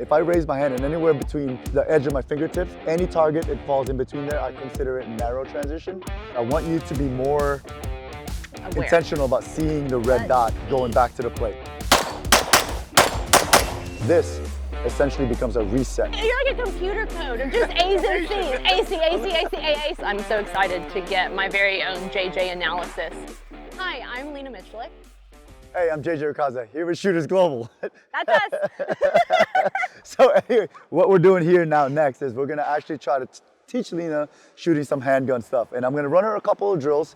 If I raise my hand and anywhere between the edge of my fingertips, any target that falls in between there, I consider it narrow transition. I want you to be more intentional about seeing the red dot going back to the plate. This essentially becomes a reset. You're like a computer code of just A's and C's. AC, AC, AC, AC. I'm so excited to get my very own JJ analysis. Hi, I'm Lena Miculek. Hey, I'm JJ Racaza, here with Shooters Global. That's us. So anyway, what we're doing here now next is we're gonna actually try to teach Lena shooting some handgun stuff. And I'm gonna run her a couple of drills.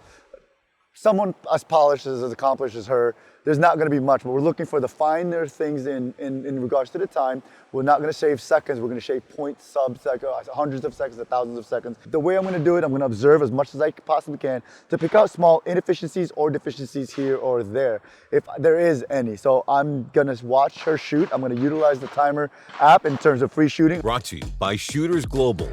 Someone as polished, as accomplished as her, there's not gonna be much, but we're looking for the finer things in regards to the time. We're not gonna shave seconds, we're gonna shave points, sub-seconds, hundreds of seconds, thousands of seconds. The way I'm gonna do it, I'm gonna observe as much as I possibly can to pick out small inefficiencies or deficiencies here or there, if there is any. So I'm gonna watch her shoot. I'm gonna utilize the timer app in terms of free shooting. Brought to you by Shooters Global.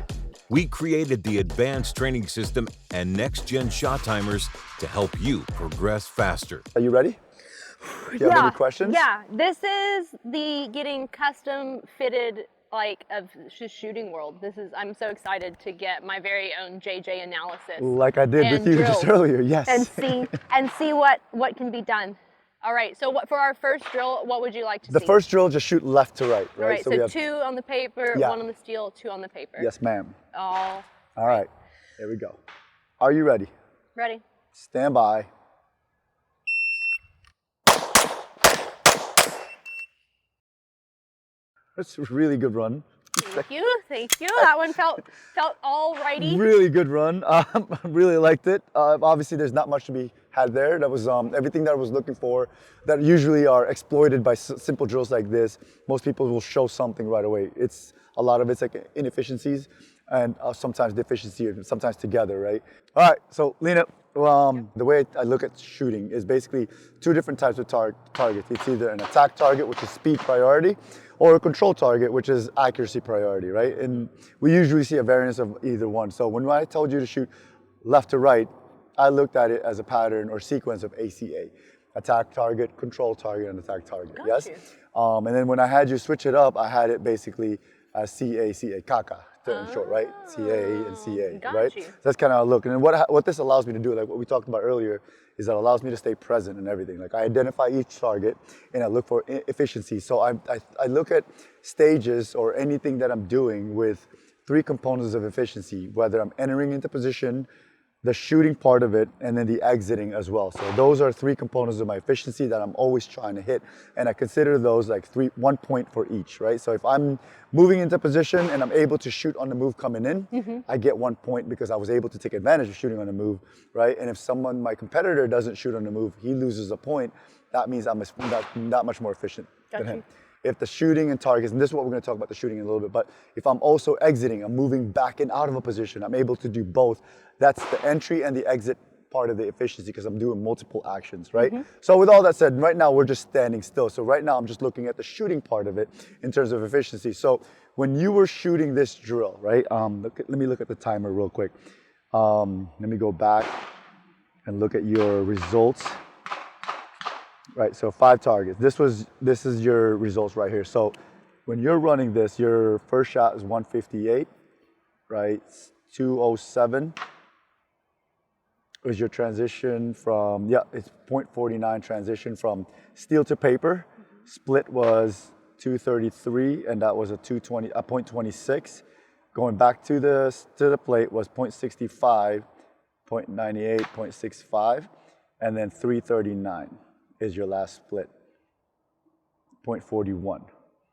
We created the advanced training system and next-gen shot timers to help you progress faster. Are you ready? Do you have any questions? Yeah, this is the getting custom fitted of shooting world. I'm so excited to get my very own JJ analysis. Like I did with you just earlier, yes. And see what can be done. All right, so for our first drill, what would you like to see? The first drill, just shoot left to right, right? All right, so we have 2 on the paper, 1 on the steel, 2 on the paper. Yes, ma'am. All right, here we go. Are you ready? Ready. Stand by. That's a really good run. Thank you. That one felt all righty. Really good run. Really liked it. Obviously, there's not much to be had there. That was everything that I was looking for. That usually are exploited by simple drills like this. Most people will show something right away. A lot of it's like inefficiencies and sometimes deficiency, and sometimes together, right? All right. So Lena, the way I look at shooting is basically 2 different types of targets. It's either an attack target, which is speed priority, or a control target, which is accuracy priority, right? And we usually see a variance of either one. So when I told you to shoot left to right, I looked at it as a pattern or sequence of ACA. Attack target, control target, and attack target, yes? And then when I had you switch it up, I had it basically as CA, Kaka, in short, right? CA and CA, right? So that's kind of how I look. And then what this allows me to do, like what we talked about earlier, is that it allows me to stay present in everything. Like I identify each target and I look for efficiency. So I look at stages or anything that I'm doing with 3 components of efficiency, whether I'm entering into position, the shooting part of it, and then the exiting as well. So those are 3 components of my efficiency that I'm always trying to hit. And I consider those like 1 point for each, right? So if I'm moving into position and I'm able to shoot on the move coming in, I get 1 point because I was able to take advantage of shooting on the move, right? And if my competitor doesn't shoot on the move, he loses a point. That means I'm that much more efficient than him. If the shooting and targets, and this is what we're going to talk about the shooting in a little bit, but if I'm also exiting, I'm moving back and out of a position, I'm able to do both. That's the entry and the exit part of the efficiency because I'm doing multiple actions, right? So with all that said, right now we're just standing still. So right now I'm just looking at the shooting part of it in terms of efficiency. So when you were shooting this drill, right? Let me look at the timer real quick. Let me go back and look at your results. Right, so 5 targets. This is your results right here. So when you're running this, your first shot is 158, right? 207 is your transition from, it's 0.49 transition from steel to paper. Split was 233, and that was a 0.26. Going back to the plate was 0.65, 0.98, 0.65, and then 339. Is your last split, 0.41.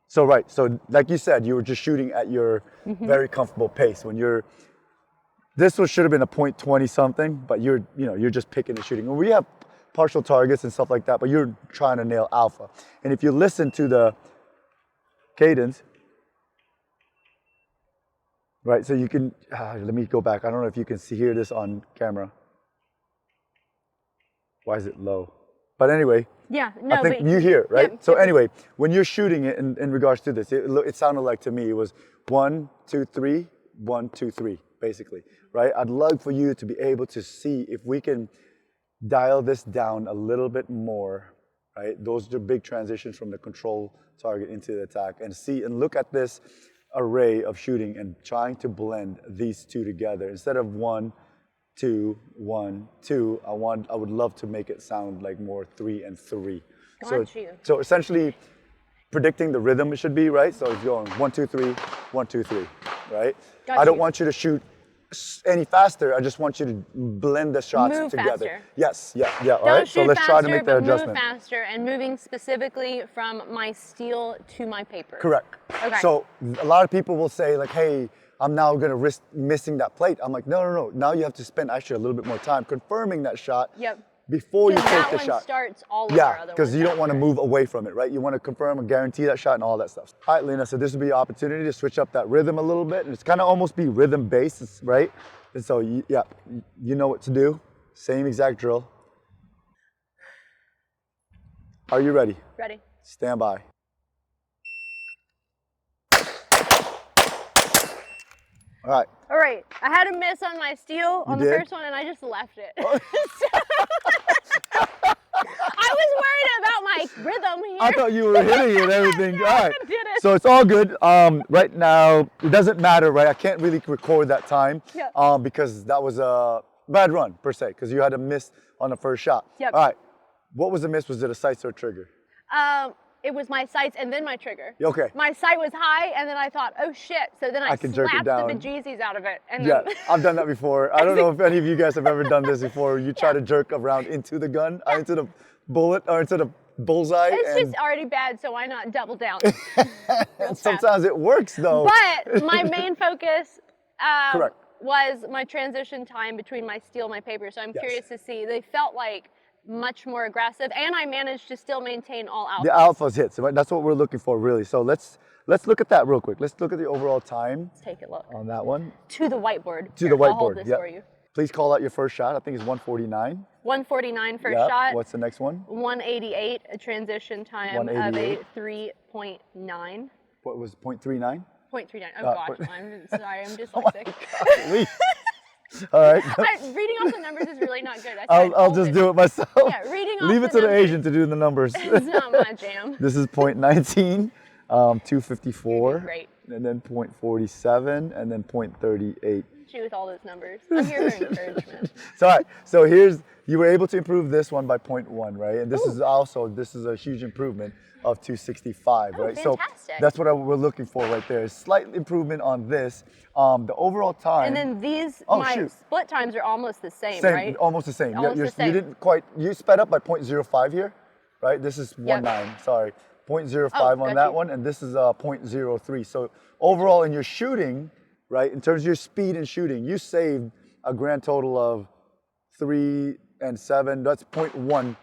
So right, so like you said, you were just shooting at your very comfortable pace. This should have been a 0.20 something, but you're just picking and shooting. And we have partial targets and stuff like that, but you're trying to nail alpha. And if you listen to the cadence, right, so you can, let me go back. I don't know if you can hear this on camera. Why is it low? But anyway, I think you hear, right? Yeah, so anyway, when you're shooting it in regards to this, it sounded like to me it was 1, 2, 3, 1, 2, 3, basically, right? I'd love for you to be able to see if we can dial this down a little bit more, right? Those are big transitions from the control target into the attack, and see and look at this array of shooting and trying to blend these two together. Instead of 1, 2, 1, 2, I would love to make it sound like more 3 and 3. Got you. So essentially predicting the rhythm it should be, right? So it's going 1, 2, 3, 1, 2, 3, right? Got I don't you. want you to shoot any faster. I just want you to blend the shots Move together. faster. Yes, yeah. All Don't right. So shoot let's faster, try to make that but adjustment. move faster, and moving specifically from my steel to my paper. Correct. Okay. So a lot of people will say like, hey, I'm now going to risk missing that plate. I'm like, no. Now you have to spend actually a little bit more time confirming that shot Yep. before you take that the one shot. starts all of our Yeah, other because ones you don't want to after. move away from it, right? You want to confirm and guarantee that shot and all that stuff. All right, Lena, so this would be your opportunity to switch up that rhythm a little bit. And it's kind of almost be rhythm based, right? And so, yeah, you know what to do. Same exact drill. Are you ready? Ready. Stand by. All right. All right. I had a miss on my steel on the did? first one, and I just left it. I was worried about my rhythm here. I thought you were hitting it and everything. No, All right. I didn't. So it's all good. Right now, it doesn't matter, right? I can't really record that time Yeah. because that was a bad run, per se, because you had a miss on the first shot. Yep. All right. What was the miss? Was it a sights or a trigger? It was my sights and then my trigger. Okay. My sight was high, and then I thought, oh shit. So then I can jerk it slapped down. the bejesus out of it. And Yeah, then I've done that before. I don't know if any of you guys have ever done this before. You try to jerk around into the gun, into the bullet, or into the bullseye. it's and just already bad, so why not double down? Real fast. sometimes it works, though. But my main focus Correct. was my transition time between my steel and my paper. So I'm Yes. curious to see. They felt like much more aggressive, and I managed to still maintain all alphas. The alphas hits, right? That's what we're looking for, really. So let's look at that real quick. Let's look at the overall time Let's take a look. on that one. To the whiteboard. To Here, the I'll hold whiteboard. this Yep. for you. Please call out your first shot. I think it's 149. 149 first Yep. shot. What's the next one? 188, a transition time of 188. a 3.9. What was 0.39? 0.39. Oh gosh, point- I'm sorry, I'm Oh my dyslexic. golly. All right. Reading off the numbers is really not good. I'll just do it myself. Yeah, reading off Leave the it to the numbers. Asian to do the numbers. It's not my jam. This is 0.19, 254, You're doing great. and then 0.47, and then 0.38. You with all those numbers. I'm here for encouragement. So, all right, so you were able to improve this one by 0.1, right? And this is a huge improvement of 265, right? So fantastic. that's what we're looking for right there. Slight improvement on this. The overall time. And then these, Oh, my shoot. split times are almost the same, same, right? almost the same. Yeah, Almost the same. You didn't quite, you sped up by 0.05 here, right? This is 19, sorry. 0.05 on got that you. one, and this is 0.03. So overall in your shooting, right, in terms of your speed and shooting, you saved a grand total of 3 and 7. That's 0.1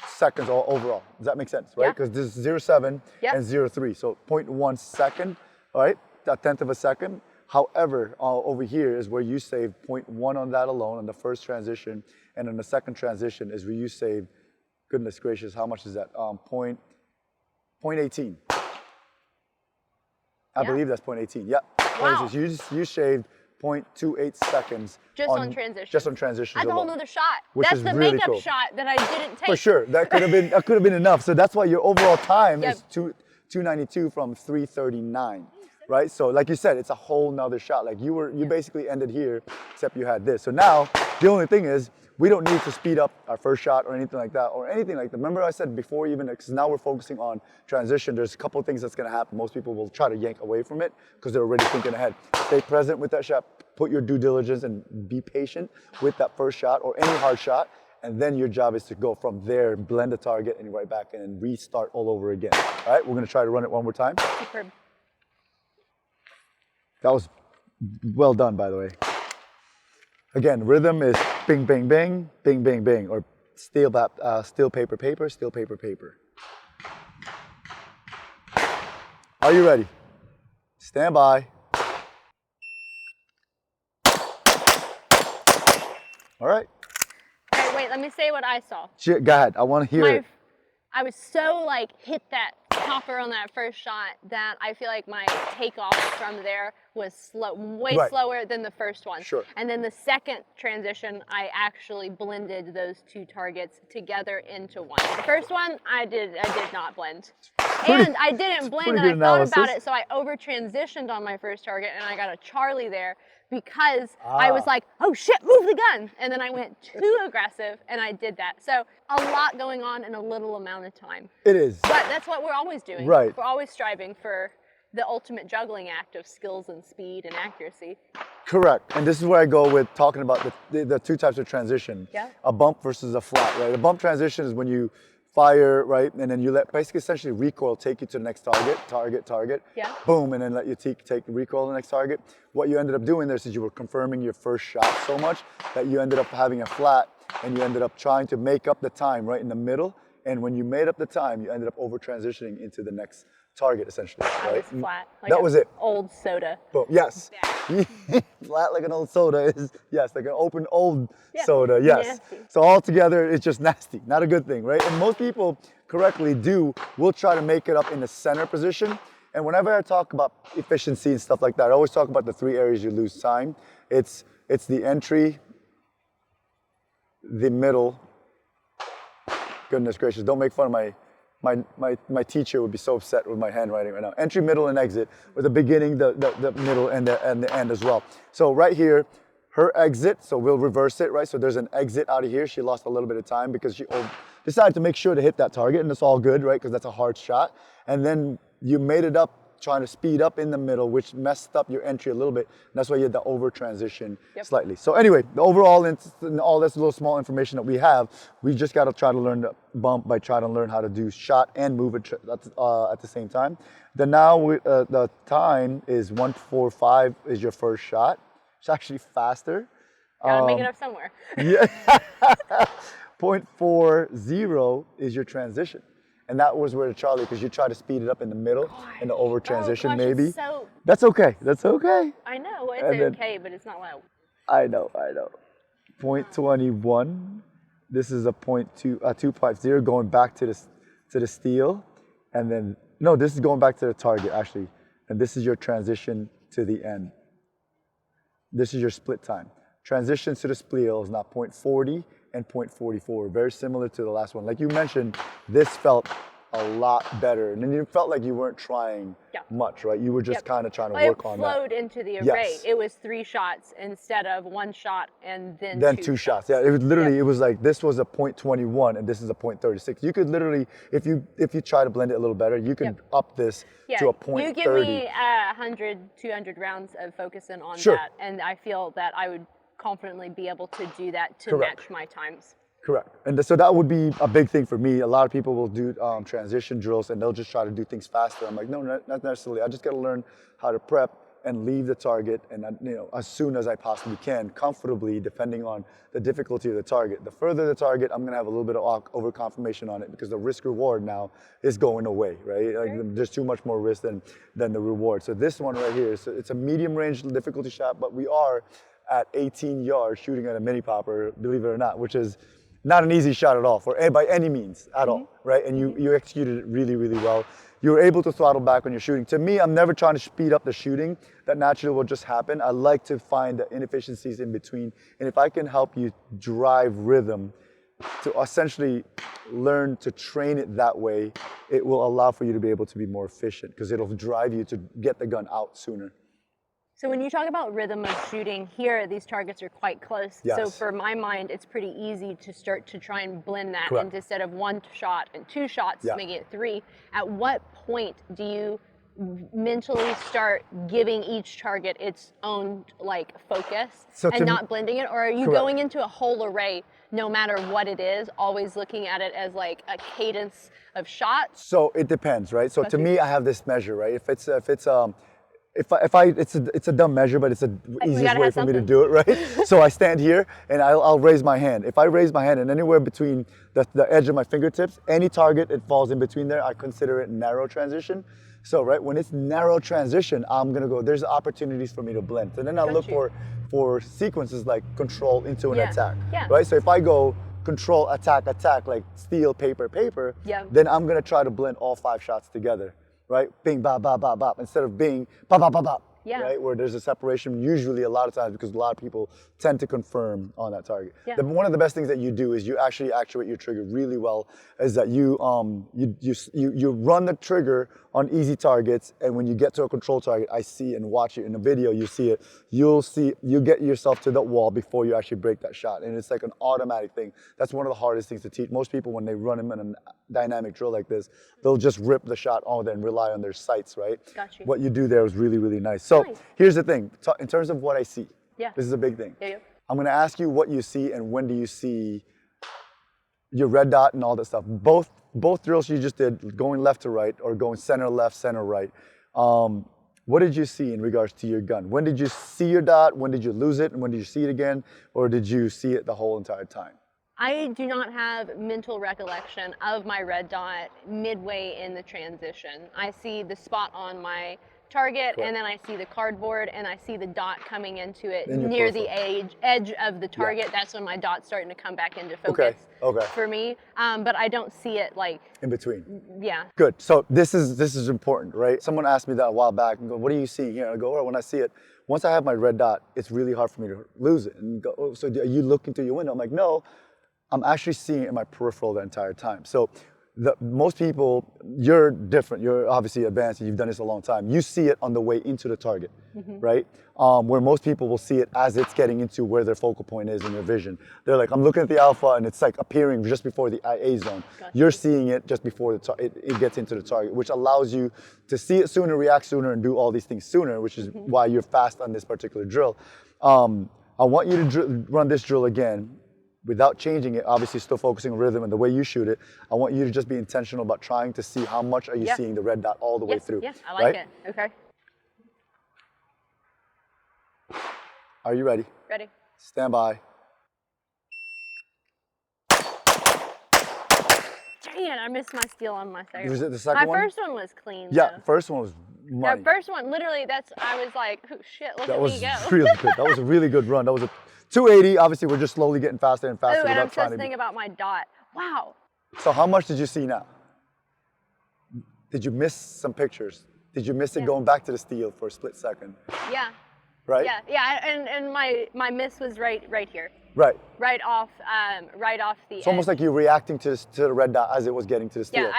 seconds all overall. Does that make sense, right? Yeah. Because this is 0.7 Yeah. and 0.3. So 0.1 second, all right, a tenth of a second. However, over here is where you save 0.1 on that alone on the first transition, and on the second transition is where you save, goodness gracious, how much is that? 0.18. I Yeah. believe that's 0.18. Yep. Wow. You shaved 0.28 seconds Just on transition. Just on transitions That's a whole alone. nother shot. Which That's is the really makeup cool. shot that I didn't take. For sure, that could have been enough. So that's why your overall time Yep. is 292 from 339, right? So like you said, it's a whole nother shot. Like you basically ended here, except you had this. So now the only thing is we don't need to speed up our first shot or anything like that. Remember I said before, even because now we're focusing on transition. There's a couple of things that's going to happen. Most people will try to yank away from it because they're already thinking ahead. Stay present with that shot. Put your due diligence and be patient with that first shot or any hard shot. And then your job is to go from there, blend the target, and right back in and restart all over again. All right, we're going to try to run it one more time. Superb. That was well done, by the way. Again, rhythm is bing, bing, bing, bing, bing, bing, or steel, paper, paper, steel, paper, paper. Are you ready? Stand by. All right. All right, wait, let me say what I saw. Go ahead. I want to hear it. I was so hit that topper on that first shot that I feel like my takeoff from there was way Right. slower than the first one. Sure. And then the second transition, I actually blended those two targets together into one. The first one, I did not blend. And I didn't blend, pretty and I good thought about analysis. it, so I over-transitioned on my first target, and I got a Charlie there because I was like, oh shit, move the gun. And then I went too aggressive, and I did that. So a lot going on in a little amount of time. It is. But that's what we're always doing. Right. We're always striving for the ultimate juggling act of skills and speed and accuracy. Correct. And this is where I go with talking about the two types of transition. Yeah. A bump versus a flat, right? A bump transition is when you fire, right? And then you let basically essentially recoil take you to the next target. Yeah. Boom, and then let you take the recoil to the next target. What you ended up doing there is you were confirming your first shot so much that you ended up having a flat, and you ended up trying to make up the time right in the middle. And when you made up the time, you ended up over transitioning into the next target, essentially. I Right? was flat. Like That was it. Old soda. Boom. Yes. Flat like an old soda is, yes, like an open old Yeah, soda, yes. nasty. So altogether, it's just nasty, not a good thing, right? And most people correctly will try to make it up in the center position. And whenever I talk about efficiency and stuff like that, I always talk about the three areas you lose time. It's the entry, the middle. Goodness gracious, don't make fun of my teacher would be so upset with my handwriting right now. Entry, middle, and exit, with the beginning, the middle, and the end as well. So right here, her exit, so we'll reverse it, right? So there's an exit out of here. She lost a little bit of time because she decided to make sure to hit that target, and it's all good, right? Because that's a hard shot. And then you made it up trying to speed up in the middle, which messed up your entry a little bit. And that's why you had the over transition slightly. So anyway, the overall, and all this little small information that we have, we just got to try to learn the bump by trying to learn how to do shot and move it at the same time. Then now the time is 1:45 is your first shot. It's actually faster. Gotta make it up somewhere. Yeah. 0.40 is your transition. And that was where the Charlie, because you try to speed it up in the middle, in the over transition maybe. So, That's okay. That's okay. I know it's And then- okay, but it's not loud. I know. 0.21. This is a 2.50 going back to the steel, and then no, this is going back to the target actually, and this is your transition to the end. This is your split time. Transition to the steel is now 0.40 and 0.44, very similar to the last one. Like you mentioned, this felt a lot better, and then you felt like you weren't trying much, right? You were just kind of trying to work on that. It flowed into the array. Yes. It was 3 shots instead of 1 shot and then two shots. Yeah, it was literally, it was like, this was a 0.21 and this is a 0.36. You could literally, if you try to blend it a little better, you can up this to a 0.30. You give me 100, 200 rounds of focusing on that, and I feel that I would confidently be able to do that to match my times. Correct. And so that would be a big thing for me. A lot of people will do transition drills and they'll just try to do things faster. I'm like, no, not necessarily. I just got to learn how to prep and leave the target, and as soon as I possibly can, comfortably, depending on the difficulty of the target. The further the target, I'm going to have a little bit of over-confirmation on it because the risk-reward now is going away, right? Like, there's too much more risk than the reward. So this one right here, it's a medium-range difficulty shot, but we are at 18 yards shooting at a mini popper, believe it or not, which is not an easy shot at all, by any means at all, right? And you executed it really, really well. You were able to throttle back when you're shooting. To me, I'm never trying to speed up the shooting. That naturally will just happen. I like to find the inefficiencies in between. And if I can help you drive rhythm to essentially learn to train it that way, it will allow for you to be able to be more efficient because it'll drive you to get the gun out sooner. So when you talk about rhythm of shooting here, these targets are quite close. Yes. So for my mind, it's pretty easy to start to try and blend that. Correct. And instead of 1 shot and 2 shots, making it 3. At what point do you mentally start giving each target its own focus and not blending it? Or are you going into a whole array, no matter what it is, always looking at it as like a cadence of shots? So it depends, right? So to me, I have this measure, right? It's a dumb measure, but it's the easiest way for me to do it, right? So I stand here and I'll raise my hand. If I raise my hand and anywhere between the edge of my fingertips, any target it falls in between there, I consider it narrow transition. So when it's narrow transition, I'm gonna go, there's opportunities for me to blend. And then I'll look for sequences like control into an attack, right? So if I go control, attack, like steel, paper, then I'm gonna try to blend all 5 shots together. Right? Bing, bop, bop, bop, bop, instead of bing, bop, bop, bop, bop. right? Where there's a separation usually a lot of times because a lot of people tend to confirm on that target. One of the best things that you do is you actually actuate your trigger really well, is that you run the trigger on easy targets, and when you get to a control target, I see and watch it in the video, you see it, you get yourself to the wall before you actually break that shot, and it's like an automatic thing. That's one of the hardest things to teach. Most people, when they run them in a dynamic drill like this, they'll just rip the shot on and rely on their sights, right? Got you. What you do there is really, really nice. So here's the thing, in terms of what I see, this is a big thing. I'm gonna ask you what you see and when do you see your red dot and all that stuff. Both drills you just did, going left to right or going center left, center right. What did you see in regards to your gun? When did you see your dot? When did you lose it? And when did you see it again? Or did you see it the whole entire time? I do not have mental recollection of my red dot midway in the transition. I see the spot on my target, and then I see the cardboard, and I see the dot coming into it near the edge of the target. That's when my dot's starting to come back into focus for me. But I don't see it like in between. Yeah. Good. So this is important, right? Someone asked me that a while back and go, "What are you seeing here?" I go, "Oh, when I see it, once I have my red dot, it's really hard for me to lose it." And go, "Oh, so are you looking through your window?" I'm like, "No, I'm actually seeing it in my peripheral the entire time." So most people, you're different. You're obviously advanced and you've done this a long time. You see it on the way into the target, right? Where most people will see it as it's getting into where their focal point is in their vision. They're like, I'm looking at the alpha and it's like appearing just before the IA zone. You're seeing it just before it gets into the target, which allows you to see it sooner, react sooner, and do all these things sooner, which is why you're fast on this particular drill. I want you to run this drill again, without changing it, obviously still focusing on rhythm and the way you shoot it. I want you to just be intentional about trying to see how much are you seeing the red dot all the way through. Yes, I like it. Okay. Are you ready? Ready. Stand by. Dang it, I missed my steal on my second. Was it the second one? My first one was clean. Yeah, though. first one was money. The first one, literally, I was like, oh shit, look at me go. That was really good. That was a really good run. That was a 280. Obviously, we're just slowly getting faster and faster. Oh, and I'm supposed to think about my dot. Wow. So how much did you see now? Did you miss some pictures? Did you miss it going back to the steal for a split second? Yeah. Right? Yeah, and my miss was right here. Right. Right off the It's almost like you're reacting to the red dot as it was getting to the steal. Yeah,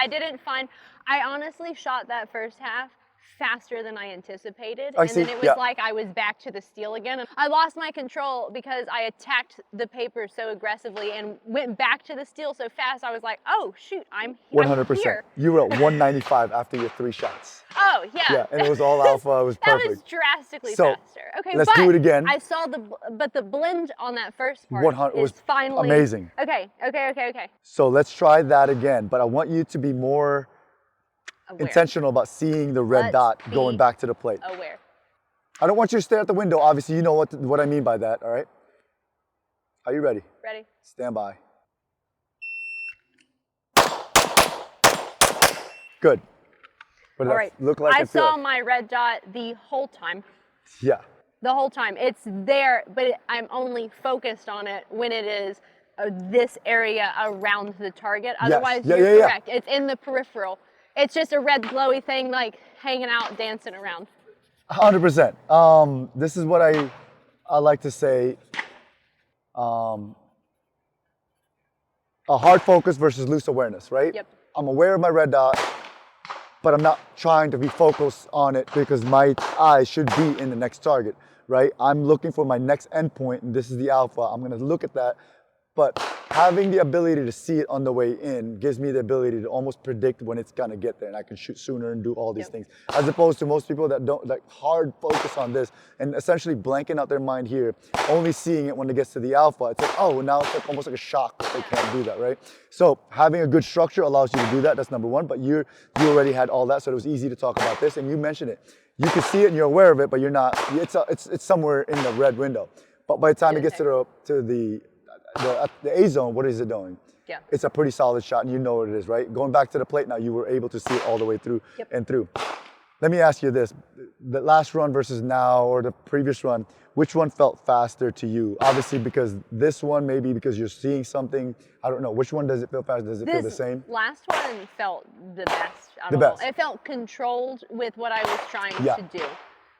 I honestly shot that first half faster than I anticipated. And then it was like I was back to the steal again. I lost my control because I attacked the paper so aggressively and went back to the steal so fast. I was like, oh shoot, I'm 100%. here. You were at 195 after your 3 shots. Oh yeah. Yeah, and it was all alpha. It was perfect. That was drastically faster. Okay, let's do it again. I saw the blend on that first part was finally amazing. Okay. So let's try that again, but I want you to be more intentional about seeing the red dot going back to the plate. Aware. I don't want you to stare at the window. Obviously, you know what I mean by that, all right? Are you ready? Ready. Stand by. Good. What did that look like? I saw my red dot the whole time. Yeah. The whole time. It's there, but I'm only focused on it when it is this area around the target. Otherwise, you're correct. It's in the peripheral. It's just a red glowy thing, like hanging out, dancing around. 100%. This is what I like to say. A hard focus versus loose awareness, right? Yep. I'm aware of my red dot, but I'm not trying to be focused on it because my eye should be in the next target, right? I'm looking for my next endpoint, and this is the alpha. I'm going to look at that. But having the ability to see it on the way in gives me the ability to almost predict when it's gonna get there, and I can shoot sooner and do all these things. As opposed to most people that don't hard focus on this and essentially blanking out their mind here, only seeing it when it gets to the alpha. It's like, oh, now it's like almost like a shock that they can't do that, right? So having a good structure allows you to do that. That's number one. But you already had all that, so it was easy to talk about this. And you mentioned it. You can see it and you're aware of it, but you're not. It's somewhere in the red window. But by the time it gets to the A zone, what is it doing? Yeah. It's a pretty solid shot, and you know what it is, right? Going back to the plate now, you were able to see it all the way through and through. Let me ask you this. The last run versus now, or the previous run, which one felt faster to you? Obviously, because this one, maybe because you're seeing something, I don't know. Which one does it feel faster? Does it feel the same? Last one felt the best. The best. It felt controlled with what I was trying to do.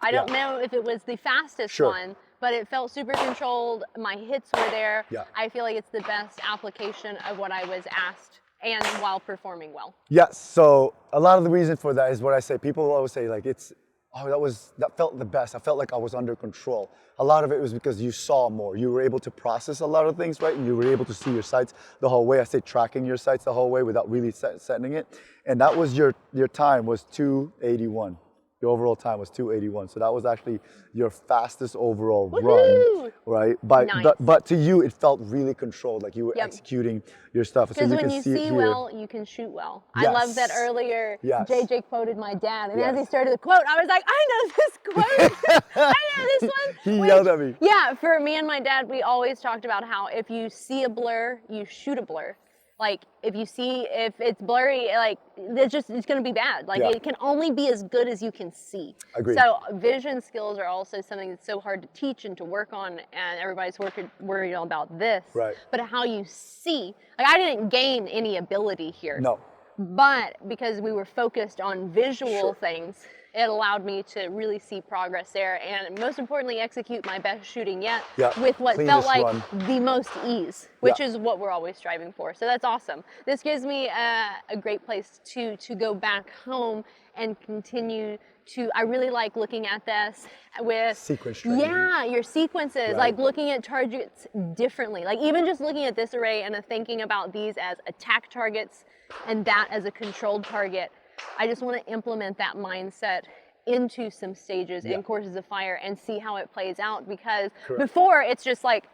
I don't know if it was the fastest one, but it felt super controlled. My hits were there. Yeah. I feel like it's the best application of what I was asked, and while performing well. Yes, so a lot of the reason for that is what I say. People always say like that felt the best. I felt like I was under control. A lot of it was because you saw more. You were able to process a lot of things, right? And you were able to see your sights the whole way. I say tracking your sights the whole way without really setting it. And that was your time was 281. Your overall time was 281. So that was actually your fastest overall run, right? But to you, it felt really controlled, like you were executing your stuff. Because so when you see well, you can shoot well. I love that earlier JJ quoted my dad, and as he started the quote, I was like, I know this quote. I know this one. He yelled at me. Yeah, for me and my dad, we always talked about how if you see a blur, you shoot a blur. Like if it's blurry, like it's gonna be bad. Like it can only be as good as you can see. Agreed. So vision skills are also something that's so hard to teach and to work on, and everybody's worried about this. Right. But how you see, like I didn't gain any ability here. No. But because we were focused on visual things, it allowed me to really see progress there, and most importantly, execute my best shooting yet with what felt like the most ease, which is what we're always striving for. So that's awesome. This gives me a great place to go back home and continue to. I really like looking at this with sequence training. Yeah, your sequences, like looking at targets differently. Like even just looking at this array and thinking about these as attack targets and that as a controlled target. I just want to implement that mindset into some stages and courses of fire and see how it plays out, because before it's just like,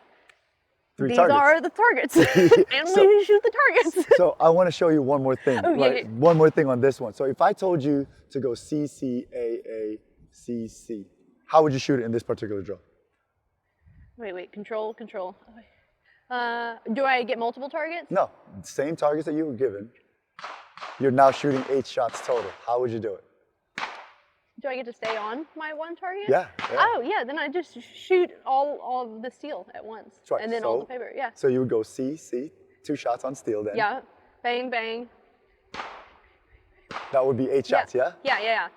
these are the targets and we shoot the targets. So I want to show you one more thing, one more thing on this one. So if I told you to go CCAACC, how would you shoot it in this particular drill? Wait, control. Do I get multiple targets? No, same targets that you were given. You're now shooting 8 shots total. How would you do it? Do I get to stay on my one target? Yeah. Oh, yeah. Then I just shoot all of the steel at once. That's right. And then all the paper. Yeah. So you would go C, 2 shots on steel then. Yeah. Bang, bang. That would be 8 shots, yeah? Yeah.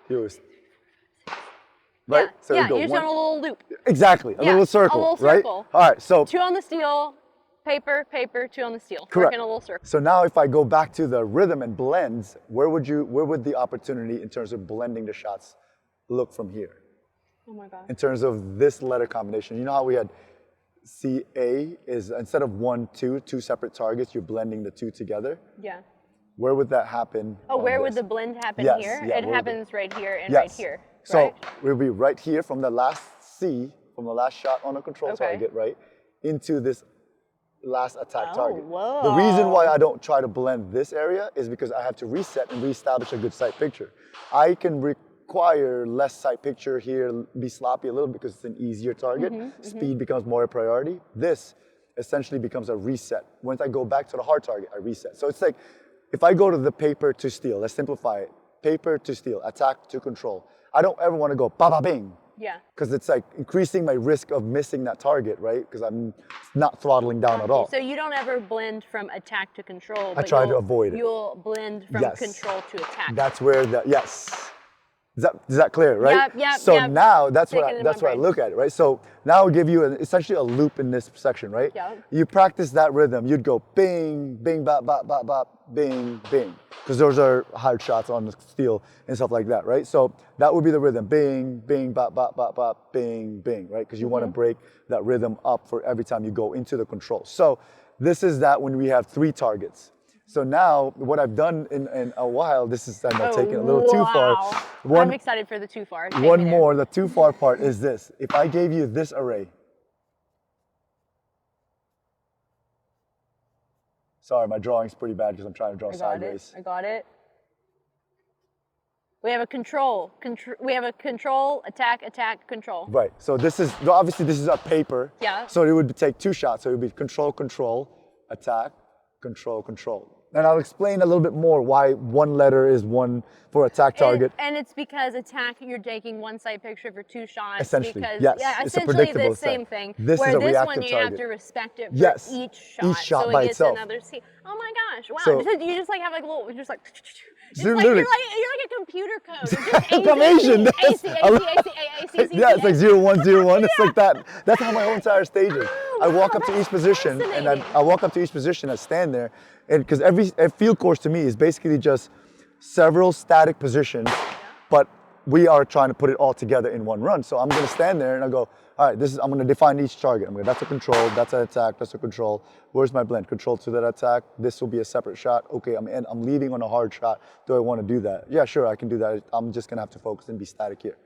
Right? Yeah, So you're just on a little loop. Exactly. A little circle. A little right? circle. All right. So 2 on the steel. Paper, 2 on the steel. Correct. Working a little circle. So now if I go back to the rhythm and blends, where would the opportunity in terms of blending the shots look from here? Oh my God. In terms of this letter combination, you know how we had CA is instead of 1, 2 separate targets, you're blending the 2 together? Yeah. Where would that happen? Oh, where would the blend happen here? Yeah, it happens right here and right here. So right? we'll be right here from the last C, from the last shot on a control target, right, into this last attack target. Whoa. The reason why I don't try to blend this area is because I have to reset and reestablish a good sight picture. I can require less sight picture here, be sloppy a little because it's an easier target. Speed becomes more a priority. This essentially becomes a reset. Once I go back to the hard target, I reset. So it's like, if I go to the paper to steel, let's simplify it. Paper to steel, attack to control. I don't ever want to go ba-ba-bing. Yeah. Because it's like increasing my risk of missing that target, right? Because I'm not throttling down at all. So you don't ever blend from attack to control. I try to avoid it. You'll blend from control to attack. That's where is that clear, right? Yep. So now that's what I look at it, right? So now I'll give you essentially a loop in this section, right? Yeah. You practice that rhythm. You'd go bing, bing, bop, bop, bop, bop, bing, bing, because those are hard shots on the steel and stuff like that, right? So that would be the rhythm: bing, bing, bop, bop, bop, bop, bing, bing, right? Because you want to break that rhythm up for every time you go into the control. So this is that when we have 3 targets. So now, what I've done in a while, this is I know taking a little too far. I'm excited for the too far. One more, the too far part is this. If I gave you this array, sorry, my drawing's pretty bad because I'm trying to draw sideways. I got it. We have a control. We have a control, attack, control. Right. So this is obviously this is a paper. Yeah. So it would take 2 shots. So it would be control, control, attack, control, control. And I'll explain a little bit more why one letter is one for attack target. And it's because attack, you're taking one side picture for 2 shots. Essentially, because, yes. Yeah, it's a essentially predictable the same thing. This where is a this reactive one you target. have to respect it for Yes. each shot. Each shot so by it gets itself. another C. Oh my gosh! Wow! So, you just like have like a little, just like. It's so like literally- you're like a computer code. Just Information. Yeah, it's like 0, 1, 0, 1. It's like that. That's how my whole entire stage is. Oh, I wow, walk up to that's each position, and I fascinating. walk up to each position, I stand there, and because every field course to me is basically just several static positions, but we are trying to put it all together in one run. So I'm going to stand there and I go, all right, I'm going to define each target. That's a control, that's an attack, that's a control. Where's my blend? Control to that attack. This will be a separate shot. Okay, I'm leading on a hard shot. Do I want to do that? Yeah, sure, I can do that. I'm just going to have to focus and be static here.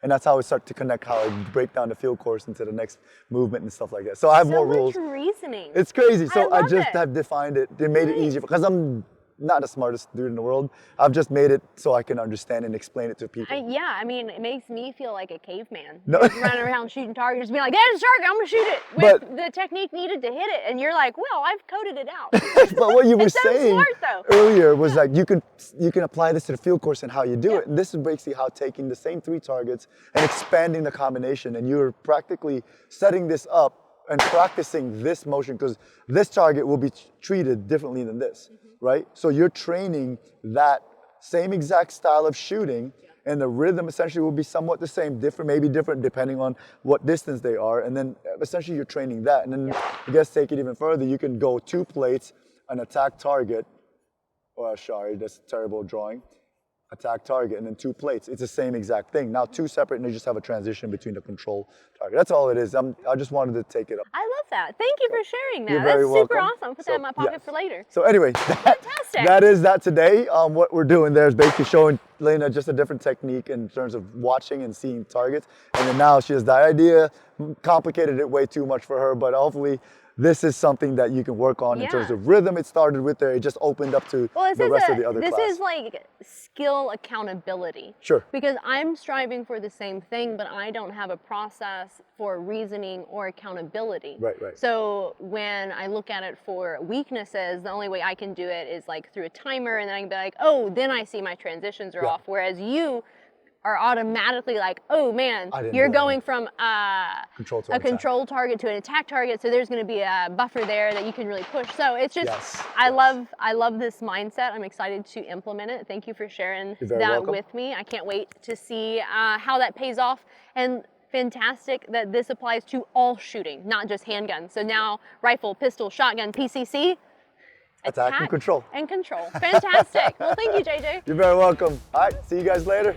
And that's how I start to connect, how I break down the field course into the next movement and stuff like that. So I have more rules. So much reasoning. It's crazy. So I love just it. have defined it. They made it easier because I'm not the smartest dude in the world. I've just made it so I can understand and explain it to people. I mean, it makes me feel like a caveman. No. Just running around shooting targets, being like, there's a target, I'm gonna shoot it. With the technique needed to hit it. And you're like, well, I've coded it out. But what you were It's so saying smart, though. earlier was like you can apply this to the field course and how you do it. And this is basically how taking the same 3 targets and expanding the combination, and you're practically setting this up and practicing this motion, because this target will be treated differently than this, right? So you're training that same exact style of shooting, and the rhythm essentially will be somewhat the same, maybe different depending on what distance they are, and then essentially you're training that. And then I guess take it even further, you can go 2 plates, an attack target, sorry, that's a terrible drawing. Attack target, and then 2 plates. It's the same exact thing. Now 2 separate, and you just have a transition between the control target. That's all it is. I just wanted to take it up. I love that. Thank you for sharing that. You're That's very super welcome. awesome. Put that in my pocket yes. for later. So anyway, Fantastic. that is that today. What we're doing there is basically showing Lena just a different technique in terms of watching and seeing targets. And then now she has the idea, complicated it way too much for her, but hopefully this is something that you can work on in terms of rhythm. It started with there. It just opened up to the rest of the other class. This is like skill accountability. Sure. Because I'm striving for the same thing, but I don't have a process for reasoning or accountability. Right. So when I look at it for weaknesses, the only way I can do it is like through a timer, and then I can be like, oh, then I see my transitions are off. Whereas you are automatically like, oh man, you're going from a control target to an attack target, so there's going to be a buffer there that you can really push. So it's just, I love this mindset. I'm excited to implement it. Thank you for sharing that with me. I can't wait to see how that pays off. And fantastic that this applies to all shooting, not just handgun. So now rifle, pistol, shotgun, PCC. Attack and control. Fantastic. Well, thank you, JJ. You're very welcome. All right, see you guys later.